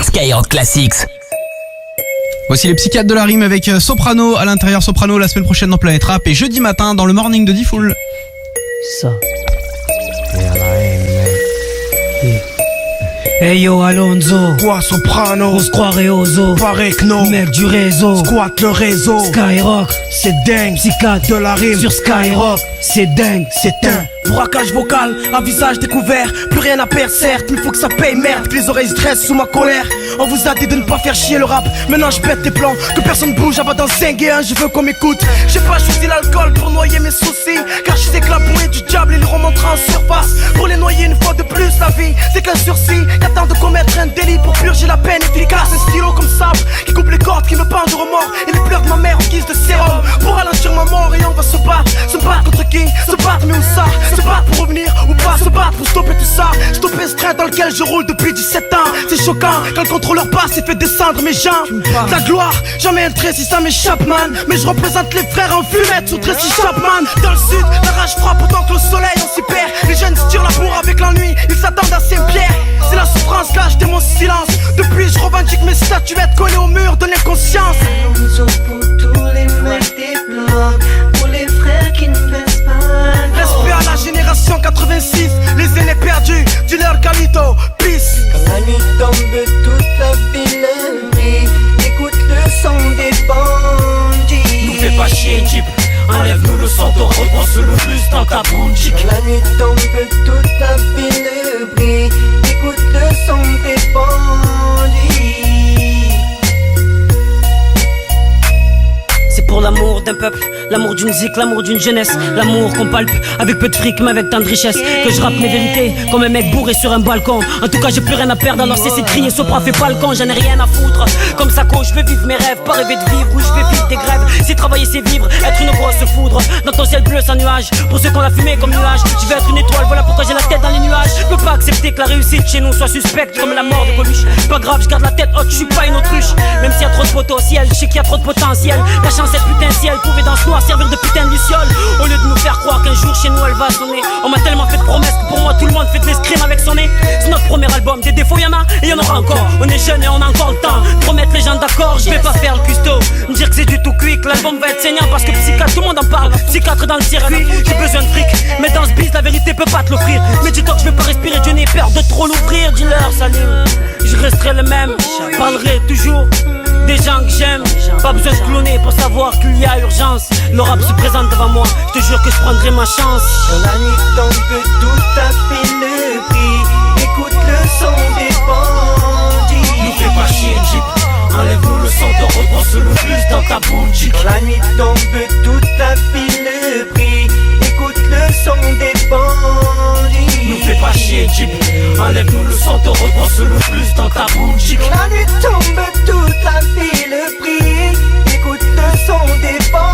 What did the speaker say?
Skyrock Classics. Voici les psychiatres de la rime avec Soprano à l'intérieur. Soprano la semaine prochaine dans Planète Rap et jeudi matin dans le morning de D-Fool. Ça. Hey yo Alonso, quoi Soprano, on se croirait aux os, paraît que non, mec du réseau, squatte le réseau, Skyrock, c'est dingue, psychiatre de la rime, sur Skyrock, c'est dingue, c'est un braquage vocal, à visage découvert, plus rien à perdre certes, il faut que ça paye merde, que les oreilles se dressent sous ma colère. On vous a dit de ne pas faire chier le rap, maintenant je pète tes plans, que personne bouge avant d'en zinguer un, je veux qu'on m'écoute. J'ai pas choisi l'alcool pour noyer mes soucis, car je sais que la bouée du diable, il remontera en surface, pour les noyer une fois de plus la vie, c'est qu'un sursis, qu'attend de commettre un délit pour purger la peine efficace, un stylo comme sable, qui coupe les cordes, qui me pendent de remords, et les pleurs de ma mère en guise de sérum, pour ralentir ma mort et on va se battre contre qui, se battre mais où ça, se battre pour revenir ou pas, se battre pour stopper tout ça, stopper ce train dans lequel je roule depuis 17 ans, c'est choquant, quand le contrôleur passe et fait descendre mes jambes, la gloire, jamais un trait si ça m'échappe man, mais je représente les frères en fumette sous Tracy Chapman, dans le sud, la rage frappe autant que le soleil on s'y perd, les jeunes se tirent la bourre avec l'ennui, ils s'attendent à Saint-Pierre, c'est la souffrance là, j'étais mon silence, depuis je revendique mes statuettes collées au mur de l'inconscience. Alonso pour tous les mecs des blocs, pour les frères qui ne baissent pas. Respect à la génération 86, les aînés perdus, du leur Calito, peace. Quand la nuit tombe, toute la ville brille. Écoute le son des bandits. Nous fais pas chier, Jeep. Enlève-nous le son, te repense le plus dans ta boutique. Quand la nuit tombe, toute la ville brille. Écoute le son des bandits. C'est pour l'amour d'un peuple, l'amour d'une zik, l'amour d'une jeunesse, l'amour qu'on palpe avec peu de fric mais avec tant de richesse, que je rappe mes vérités comme un mec bourré sur un balcon. En tout cas j'ai plus rien à perdre alors cessez de crier, Sopra fait pas le con, j'en ai rien à foutre. Comme Sako je veux vivre mes rêves, pas rêver de vivre où je vais vivre des grèves. Si travailler c'est vivre, être une grosse foudre dans ton ciel bleu sans nuage, pour ceux qu'on a fumé comme nuage. Je vais être une étoile, voilà pourquoi j'ai la tête dans les nuages. Je peux pas accepter que la réussite chez nous soit suspecte comme la mort de Coluche. Pas grave, je garde la tête haute, je suis pas une autruche. Même s'il y a trop de potentiel, je sais qu'il y a trop de potentiel. La chance cette putain de ciel pouvait dans ce noir servir de putain de luciole. Au lieu de nous faire croire qu'un jour chez nous elle va sonner. On m'a tellement fait de promesses que pour moi tout le monde fait de l'escrime avec son nez. C'est notre premier album, des défauts y'en a et y'en aura encore. On est jeunes et on a encore le temps de remettre les gens d'accord. Je vais pas faire le custo, me dire que c'est du tout quick. L'album va être saignant parce que psychiatre tout le monde en parle. Psychiatre dans le circuit, j'ai besoin de fric. Mais dans ce biz la vérité peut pas te l'offrir. Mais dis-toi que je vais pas respirer, Dieu n'ai peur de trop l'ouvrir. Dis-leur salut, je resterai le même. Parlerai toujours des gens que j'aime, pas besoin de cloner pour savoir qu'il y a urgence. Le rap se présente devant moi, je te jure que je prendrai ma chance. Quand la nuit tombe, toute la ville brille. Écoute le son des bandits. Nous fais pas chier, Jeep. Enlève-nous le son, te repense le plus dans ta boutique. Quand la nuit tombe, toute la ville brille. Écoute le son des bandits. Nous fais pas chier, Jeep. Enlève-nous le son, te repense le plus dans ta boutique. Quand la nuit tombe, toute la ville brille. Écoute le son des bandits.